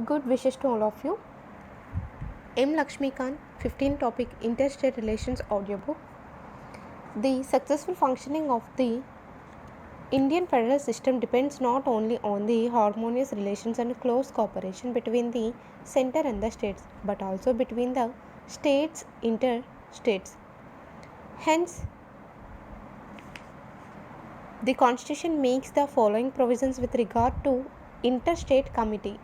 Good wishes to all of you. m.laxmikant 15 topic interstate relations audiobook. The successful functioning of the Indian federal system depends not only on the harmonious relations and close cooperation between the center and the states, but also between the states interstates. Hence, the constitution makes the following provisions with regard to interstate committee: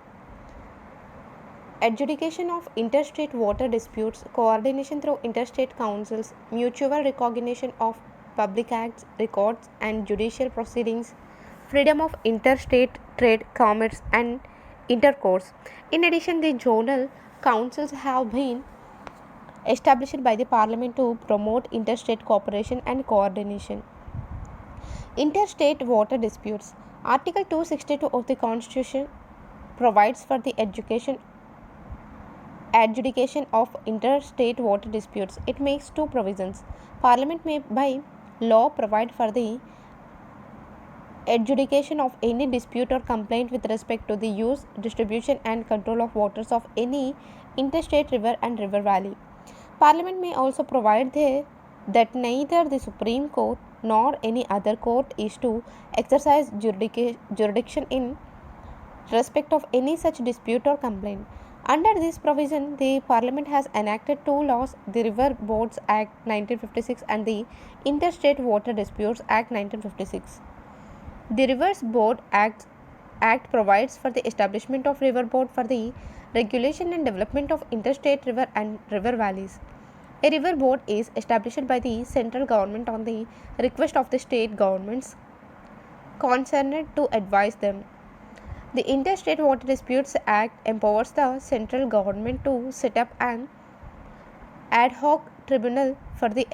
adjudication of interstate water disputes, coordination through interstate councils, mutual recognition of public acts, records, and judicial proceedings, freedom of interstate trade, commerce, and intercourse. In addition, the zonal councils have been established by the Parliament to promote interstate cooperation and coordination. Interstate water disputes. Article 262 of the Constitution provides for the adjudication of interstate water disputes. It makes two provisions. Parliament may by law provide for the adjudication of any dispute or complaint with respect to the use, distribution, and control of waters of any interstate river and river valley. Parliament may also provide that neither the Supreme Court nor any other court is to exercise jurisdiction in respect of any such dispute or complaint. Under this provision, the Parliament has enacted two laws, the River Boards Act 1956 and the Interstate Water Disputes Act 1956. The Rivers Board Act provides for the establishment of river board for the regulation and development of interstate river and river valleys. A river board is established by the central government on the request of the state governments concerned to advise them. The Interstate Water Disputes Act empowers the central government to set up an ad hoc tribunal for the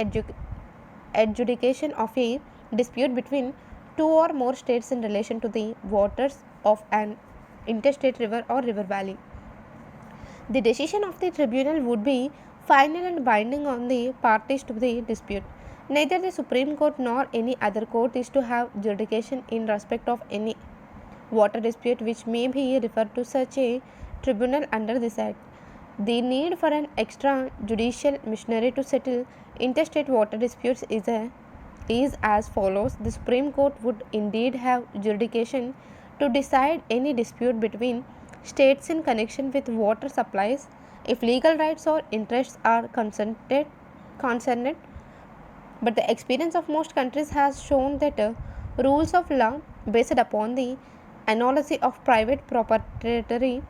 adjudication of a dispute between two or more states in relation to the waters of an interstate river or river valley. The decision of the tribunal would be final and binding on the parties to the dispute. Neither the Supreme Court nor any other court is to have jurisdiction in respect of any water dispute which may be referred to such a tribunal under this act. The need for an extra judicial machinery to settle interstate water disputes is as follows. The Supreme Court would indeed have jurisdiction to decide any dispute between states in connection with water supplies if legal rights or interests are concerned, but the experience of most countries has shown that rules of law based upon the analogy of private proprietary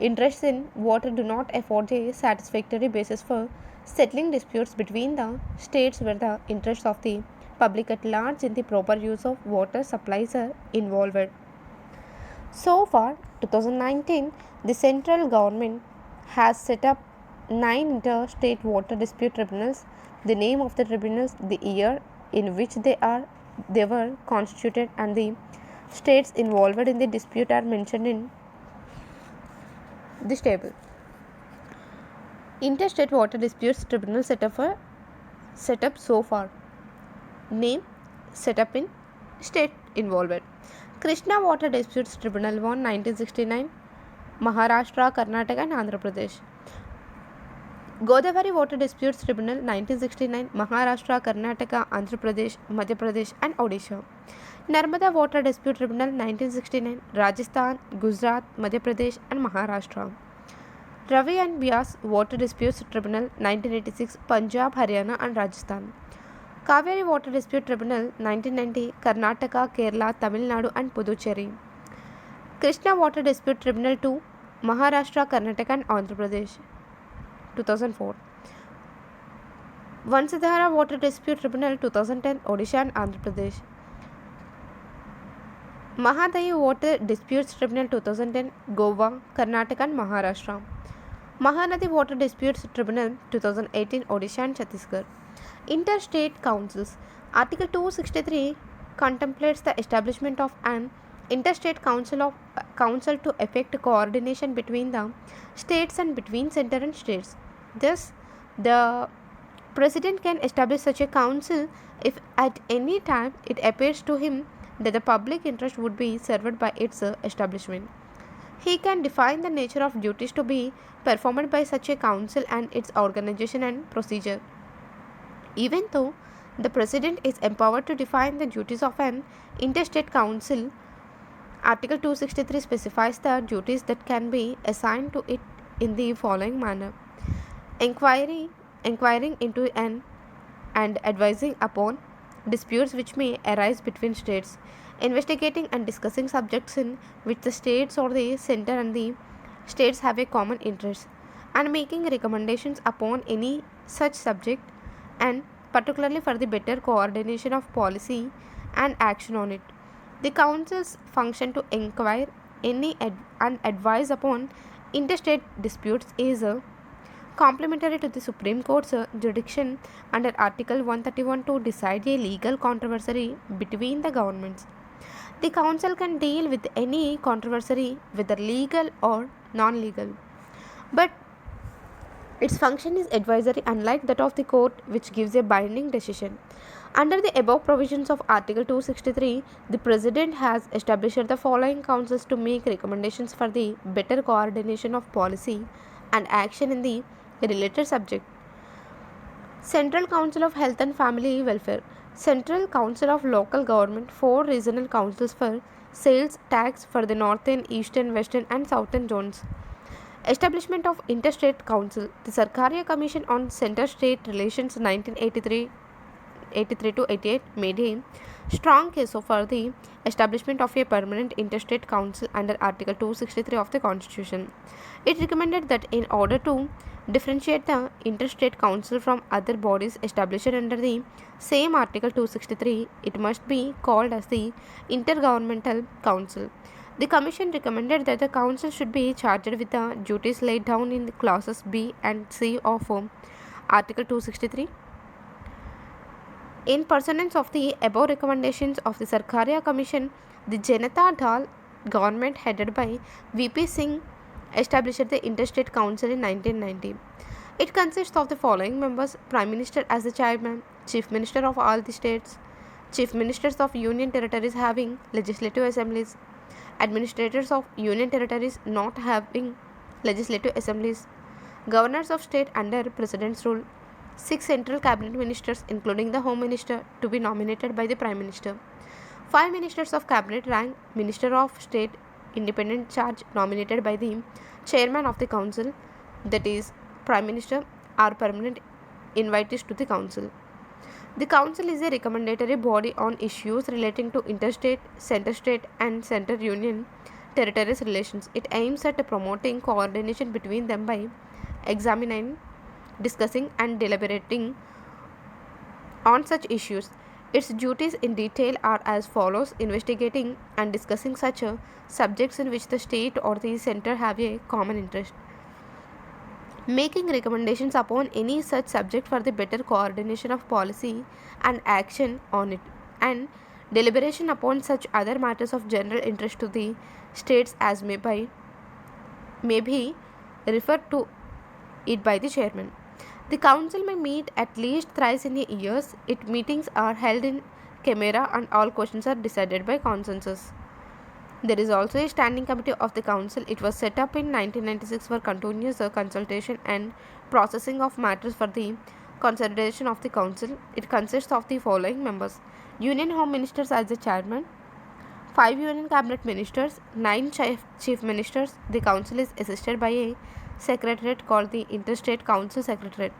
interests in water do not afford a satisfactory basis for settling disputes between the states where the interests of the public at large in the proper use of water supplies are involved. So far, 2019, the central government has set up 9 interstate water dispute tribunals. The name of the tribunals, the year in which they were constituted, and the states involved in the dispute are mentioned in this table. Interstate Water Disputes Tribunal set up so far. Name, set up in, state involved. Krishna Water Disputes Tribunal 1 1969, Maharashtra, Karnataka and Andhra Pradesh. Godavari Water Disputes Tribunal 1969, Maharashtra, Karnataka, Andhra Pradesh, Madhya Pradesh and Odisha. Narmada Water Dispute Tribunal 1969, Rajasthan, Gujarat, Madhya Pradesh and Maharashtra. Ravi and Bias Water Disputes Tribunal 1986, Punjab, Haryana and Rajasthan. Kaveri Water Dispute Tribunal 1990, Karnataka, Kerala, Tamil Nadu and Puducherry. Krishna Water Dispute Tribunal 2, Maharashtra, Karnataka and Andhra Pradesh, 2004. Vansadhara Water Dispute Tribunal 2010, Odisha and Andhra Pradesh. Mahadayi Water Disputes Tribunal 2010, Goa, Karnataka and Maharashtra. Mahanadi Water Disputes Tribunal 2018, Odisha and Chhattisgarh. Interstate Councils. Article 263 contemplates the establishment of an interstate council to effect coordination between the states and between center and states. Thus, the President can establish such a council if at any time it appears to him that the public interest would be served by its establishment. He can define the nature of duties to be performed by such a council and its organization and procedure. Even though the President is empowered to define the duties of an interstate council, Article 263 specifies the duties that can be assigned to it in the following manner: inquiring into and advising upon disputes which may arise between states, investigating and discussing subjects in which the states or the center and the states have a common interest, and making recommendations upon any such subject, and particularly for the better coordination of policy and action on it. The Council's function to inquire and advise upon interstate disputes is complementary to the Supreme Court's jurisdiction under Article 131 to decide a legal controversy between the governments. The Council can deal with any controversy, whether legal or non legal, but its function is advisory, unlike that of the court, which gives a binding decision. Under the above provisions of Article 263, the President has established the following councils to make recommendations for the better coordination of policy and action in the related subject: Central Council of Health and Family Welfare, Central Council of Local Government, 4 regional councils for sales tax for the northern, eastern, western, and southern zones. Establishment of Interstate Council, the Sarkaria Commission on Center-State Relations 1983 to 88 made a strong case for the establishment of a permanent interstate council under Article 263 of the Constitution. It recommended that in order to differentiate the interstate council from other bodies established under the same Article 263, it must be called as the Intergovernmental Council. The Commission recommended that the Council should be charged with the duties laid down in the clauses B and C of Article 263. In pursuance of the above recommendations of the Sarkaria Commission, the Janata Dal government headed by V.P. Singh established the Interstate Council in 1990. It consists of the following members: Prime Minister as the chairman, Chief Minister of all the states, Chief Ministers of Union Territories having legislative assemblies, Administrators of Union Territories not having legislative assemblies, Governors of state under President's rule, 6 central cabinet ministers including the Home Minister to be nominated by the Prime Minister, 5 ministers of cabinet rank, Minister of State independent charge nominated by the Chairman of the Council, that is Prime Minister, are permanent invitees to the Council. The Council is a recommendatory body on issues relating to interstate, center-state, and center-union territories relations. It aims at promoting coordination between them by examining, discussing, and deliberating on such issues. Its duties in detail are as follows: investigating and discussing such subjects in which the state or the center have a common interest, making recommendations upon any such subject for the better coordination of policy and action on it, and deliberation upon such other matters of general interest to the states as may be referred to it by the chairman. The council may meet at least thrice in a year. Its meetings are held in camera and all questions are decided by consensus. There is also a standing committee of the council. It was set up in 1996 for continuous consultation and processing of matters for the consideration of the council. It consists of the following members: Union Home Ministers as the chairman, 5 Union Cabinet Ministers, 9 Chief Ministers. The council is assisted by a secretariat called the Interstate Council Secretariat.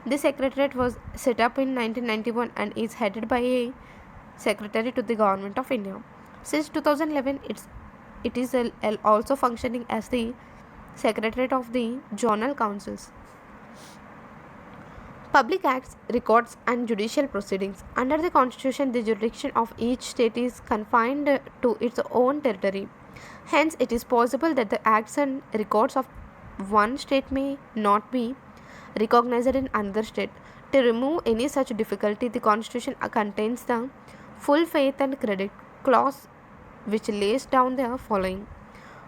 This secretariat was set up in 1991 and is headed by a secretary to the Government of India. Since 2011, it is also functioning as the Secretariat of the Zonal Councils. Public acts, records, and judicial proceedings. Under the Constitution, the jurisdiction of each state is confined to its own territory. Hence, it is possible that the acts and records of one state may not be recognized in another state. To remove any such difficulty, the Constitution contains the full faith and credit clause, which lays down the following: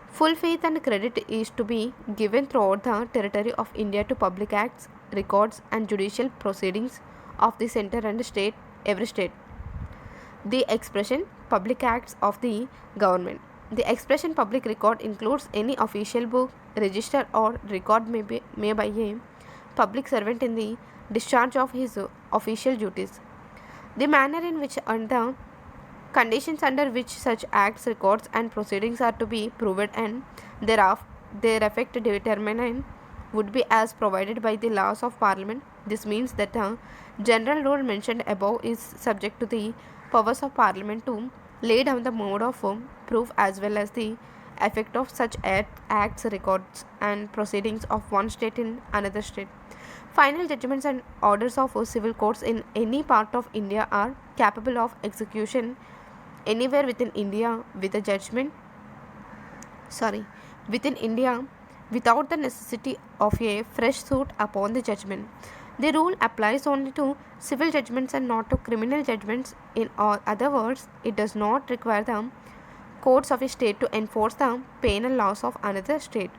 full faith and credit is to be given throughout the territory of India to public acts, records, and judicial proceedings of the center and every state. The expression public acts of the government. The expression public record includes any official book, register or record made by a public servant in the discharge of his official duties. The manner in which and the conditions under which such acts, records and proceedings are to be proved and their effect determined would be as provided by the laws of Parliament. This means that the general rule mentioned above is subject to the powers of Parliament to lay down the mode of proof as well as the effect of such acts, records and proceedings of one state in another state. Final judgments and orders of civil courts in any part of India are capable of execution anywhere within India within India without the necessity of a fresh suit upon the judgment. The rule applies only to civil judgments and not to criminal judgments. In other words, it does not require the courts of a state to enforce the penal laws of another state.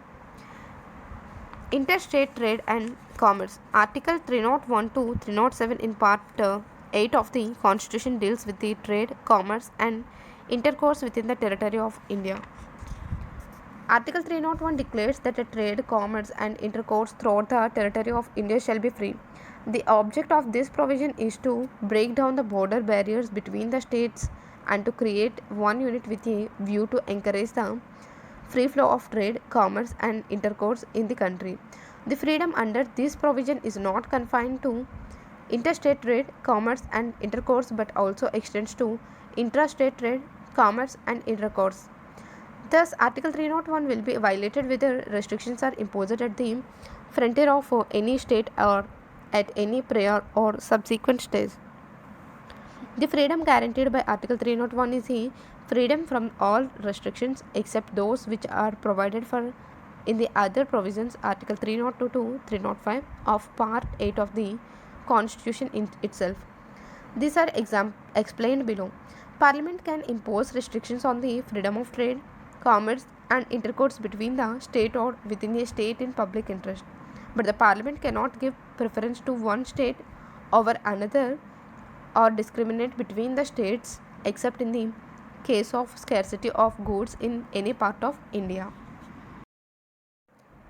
Interstate trade and commerce. Article 301 to 307 in Part 8 of the Constitution deals with the trade, commerce and intercourse within the territory of India. Article 301 declares that a trade, commerce and intercourse throughout the territory of India shall be free. The object of this provision is to break down the border barriers between the states and to create one unit with a view to encourage the free flow of trade, commerce and intercourse in the country. The freedom under this provision is not confined to interstate trade, commerce and intercourse but also extends to intrastate trade, commerce and intercourse. Thus, Article 301 will be violated whether restrictions are imposed at the frontier of any state or at any prior or subsequent stage. The freedom guaranteed by Article 301 is a freedom from all restrictions except those which are provided for in the other provisions, Article 302 to 305 of Part 8 of the Constitution itself. These are explained below. Parliament can impose restrictions on the freedom of trade, commerce and intercourse between the state or within a state in public interest. But the Parliament cannot give preference to one state over another or discriminate between the states except in the case of scarcity of goods in any part of India.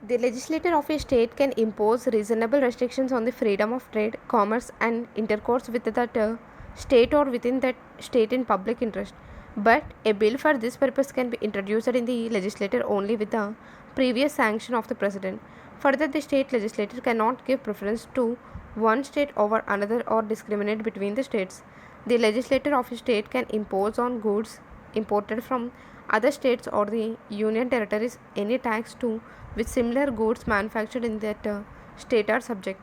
The legislature of a state can impose reasonable restrictions on the freedom of trade, commerce and intercourse with that state or within that state in public interest. But a bill for this purpose can be introduced in the legislature only with the previous sanction of the President. Further, the state legislature cannot give preference to one state over another or discriminate between the states. The legislature of a state can impose on goods imported from other states or the union territories any tax to which similar goods manufactured in that state are subject.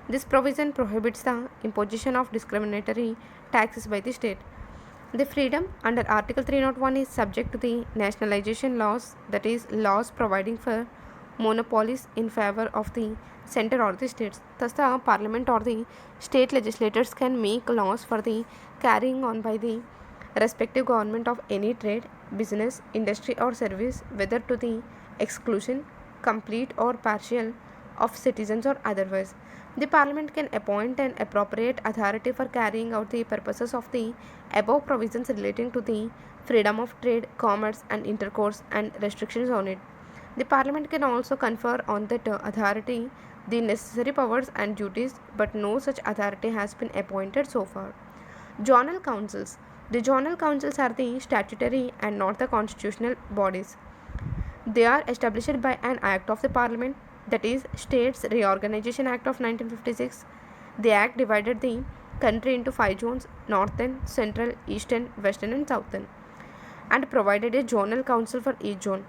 This provision prohibits the imposition of discriminatory taxes by the state. The freedom under Article 301 is subject to the nationalization laws, that is, laws providing for monopolies in favor of the center or the states. Thus, the Parliament or the state legislators can make laws for the carrying on by the respective government of any trade, business, industry or service, whether to the exclusion, complete or partial, of citizens or otherwise. The Parliament can appoint an appropriate authority for carrying out the purposes of the above provisions relating to the freedom of trade, commerce and intercourse and restrictions on it. The Parliament can also confer on that authority the necessary powers and duties, but no such authority has been appointed so far. Zonal councils. The zonal councils are the statutory and not the constitutional bodies. They are established by an act of the Parliament, that is, States Reorganization Act of 1956. The act divided the country into 5 zones: northern, central, eastern, western and southern, and provided a zonal council for each zone.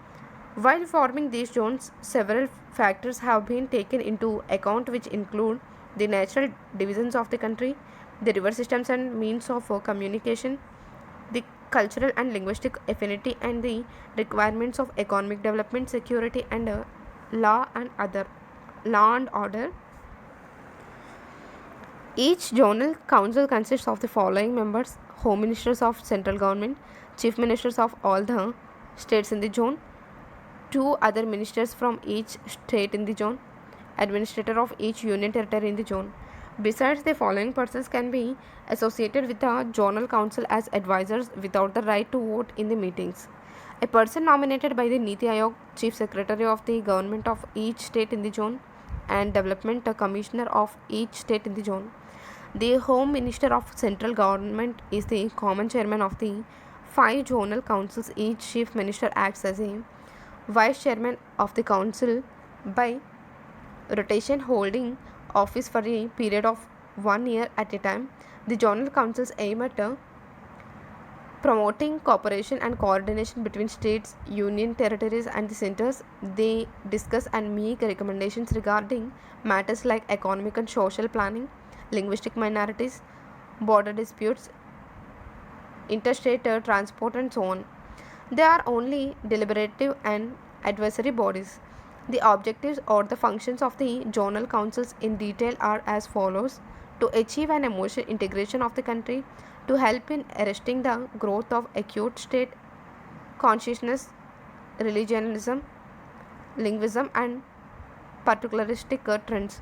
While forming these zones, several factors have been taken into account which include the natural divisions of the country, the river systems and means of communication, the cultural and linguistic affinity and the requirements of economic development, security and law and order. Each zonal council consists of the following members: Home Ministers of central government, Chief Ministers of all the states in the zone, 2 other ministers from each state in the zone, administrator of each union territory in the zone. Besides, the following persons can be associated with the zonal council as advisors without the right to vote in the meetings: A person nominated by the Niti Aayog, Chief Secretary of the Government of each state in the zone, and Development Commissioner of each state in the zone. The Home Minister of Central Government is the common chairman of the 5 zonal councils. Each Chief Minister acts as a vice chairman of the council by rotation, holding office for a period of 1 year at a time. The zonal councils aim at promoting cooperation and coordination between states, union territories, and the centers. They discuss and make recommendations regarding matters like economic and social planning, linguistic minorities, border disputes, interstate transport, and so on. They are only deliberative and advisory bodies. The objectives or the functions of the zonal councils in detail are as follows: to achieve an emotional integration of the country, to help in arresting the growth of acute state consciousness, religionism, linguism, and particularistic trends,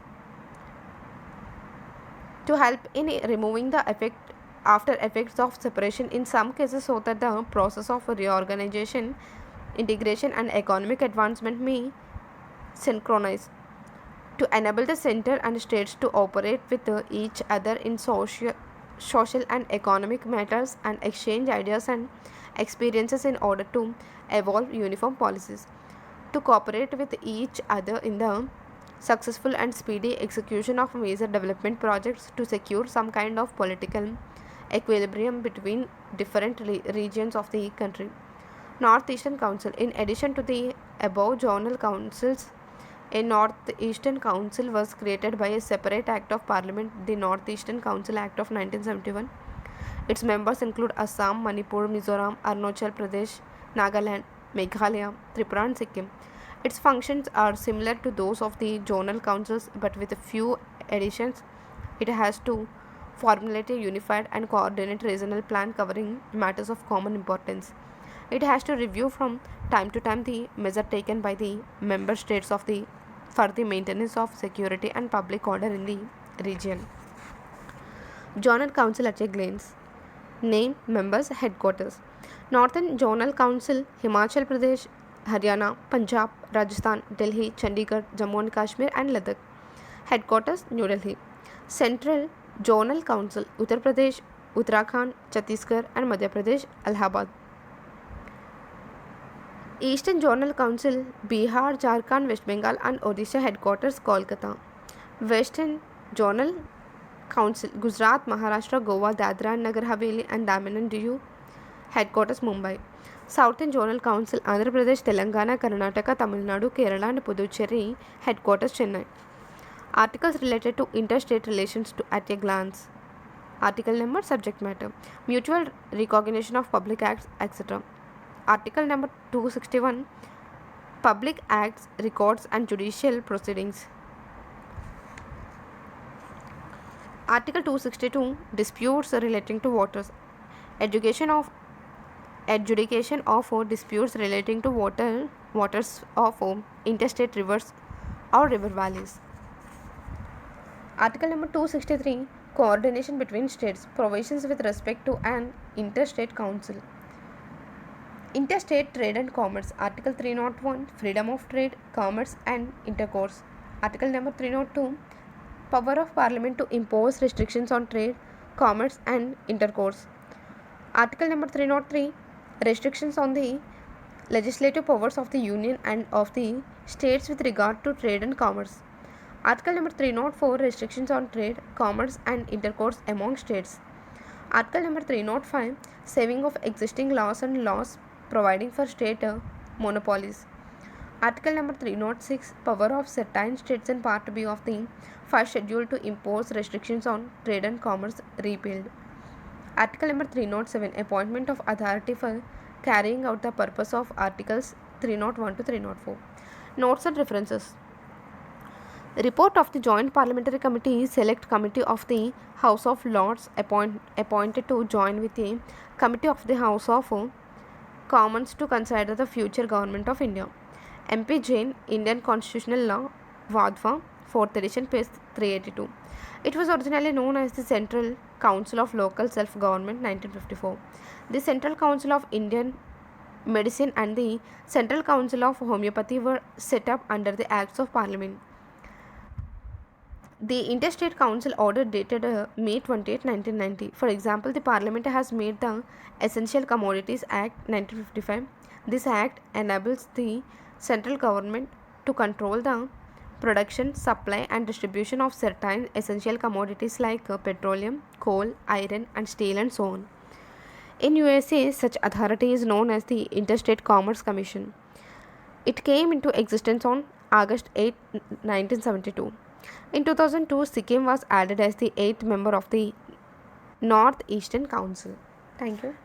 to help in removing the after effects of separation in some cases so that the process of reorganization, integration, and economic advancement may synchronize, to enable the center and states to operate with each other in social and economic matters and exchange ideas and experiences in order to evolve uniform policies, to cooperate with each other in the successful and speedy execution of major development projects, to secure some kind of political equilibrium between different regions of the country. Northeastern Council. In addition to the above zonal councils, a Northeastern Council was created by a separate Act of Parliament, the Northeastern Council Act of 1971. Its members include Assam, Manipur, Mizoram, Arunachal Pradesh, Nagaland, Meghalaya, Tripura, and Sikkim. Its functions are similar to those of the zonal councils but with a few additions. It has to formulate a unified and coordinate regional plan covering matters of common importance. It has to review from time to time the measure taken by the member states for the maintenance of security and public order in the region. Zonal Council at a glance. Name, members, headquarters. Northern Zonal Council, Himachal Pradesh, Haryana, Punjab, Rajasthan, Delhi, Chandigarh, Jammu and Kashmir, and Ladakh. Headquarters, New Delhi. Central Zonal Council, Uttar Pradesh, Uttarakhand, Chhattisgarh, and Madhya Pradesh, Allahabad. Eastern Zonal Council, Bihar, Jharkhand, West Bengal, and Odisha. Headquarters, Kolkata. Western Zonal Council, Gujarat, Maharashtra, Goa, Dadra and Nagar Haveli, and Daman and Diu. Headquarters, Mumbai. Southern Zonal Council, Andhra Pradesh, Telangana, Karnataka, Tamil Nadu, Kerala, and Puducherry. Headquarters, Chennai. Articles related to interstate relations at a glance. Article number, subject matter, mutual recognition of public acts, etc. Article number 261, public acts, records, and judicial proceedings. Article 262, disputes relating to waters. Adjudication of disputes relating to waters of interstate rivers or river valleys. Article number 263, coordination between states, provisions with respect to an interstate council. Interstate trade and commerce. Article 301, freedom of trade, commerce, and intercourse. Article number 302, power of Parliament to impose restrictions on trade, commerce, and intercourse. Article number 303, restrictions on the legislative powers of the Union and of the states with regard to trade and commerce. Article number 304, restrictions on trade, commerce, and intercourse among states. Article number 305, saving of existing laws and laws providing for state monopolies. Article number 306, power of certain states in Part B of the first schedule to impose restrictions on trade and commerce, repealed. Article number 307, appointment of authority for carrying out the purpose of Articles 301 to 304. Notes and references. Report of the Joint Parliamentary Committee, Select Committee of the House of Lords appointed to join with a Committee of the House of Commons to consider the future government of India. MP Jain, Indian Constitutional Law, Vadhva, 4th edition, page 382. It was originally known as the Central Council of Local Self-Government, 1954. The Central Council of Indian Medicine and the Central Council of Homeopathy were set up under the Acts of Parliament. The Interstate Council order dated May 28, 1990. For example, the Parliament has made the Essential Commodities Act 1955. This act enables the central government to control the production, supply, and distribution of certain essential commodities like petroleum, coal, iron, and steel, and so on. In USA, such authority is known as the Interstate Commerce Commission. It came into existence on August 8, 1972. In 2002, Sikkim was added as the 8th member of the Northeastern Council. Thank you.